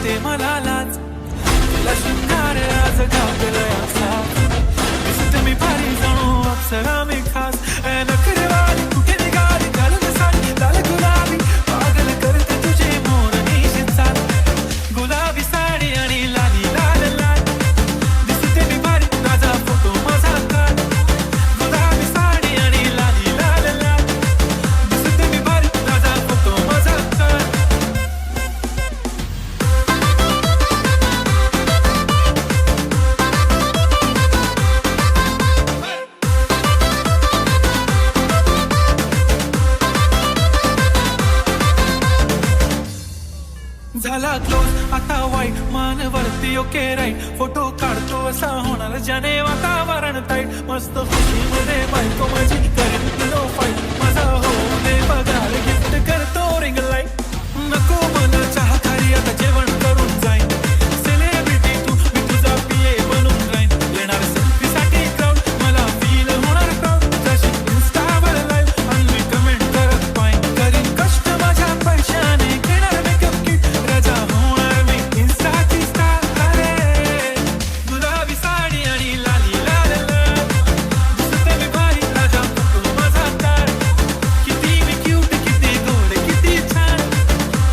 वाटते मला लाज, तुला शृंगार आज गावतलाय असा, दिसते मी भारी जणू अप्सरा मी खास. नखरेवाली कुठे निघाली घालून साडी लाल गुलाबी, पागल करते तुझे मोर निशी चाल, गुलाबी साडी आणि लाली लाल लाल, दिसते मी भारी राजा फोटो माझा काढ, गुलाबी साडी आणि लाली लाल लाल, दिसते मी भारी राजा फोटो माझा काढ. झाला क्लोज आता वाईट मानवरती ओके राईट, फोटो काढतो असा होणार ज्याने वातावरण ताईट, मस्त खुशीमध्ये बायको माझी करेन किलो फाईट, माझा हो दे पगार गिफ्ट करतो रिंग लाईट, नको मला चहा खारी आता जेवण करून जाईन, सेलिब्रिटी तू मी तुझा पिये बनून राहीन, येणार सेल्फीसाठी क्राऊड मला फील होणार प्राऊड, जशी इन्स्टावर लाईव्ह आणि कमेंट करत पाईन, करीन कष्ट माझ्या पैशाने घेणार मेकअप किट, राजा होणार मी इन्स्टाची स्टार. अरे गुलाबी साडी आणि लाली लाल लाल, दिसते मी भारी राजा फोटो माझा काढ, किती मी क्यूट किती गोड किती छान,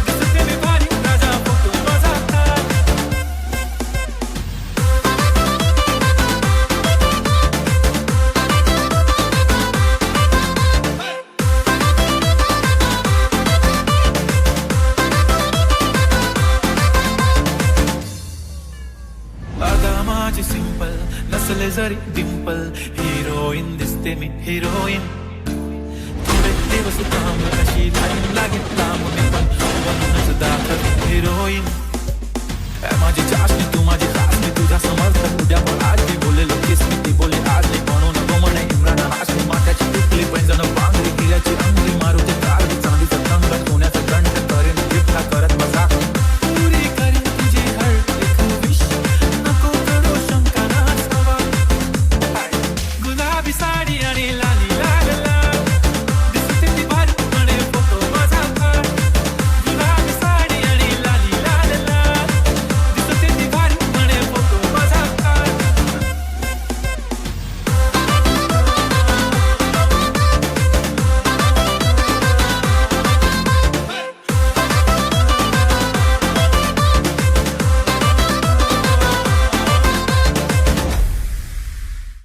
दिसते मी भारी राजा फोटो माझा काढ. अदा माझी सिंपल नसले जरी डिंपल, हिरोईन दिसते मी हिरोईन, थोडे दिवस काम कशी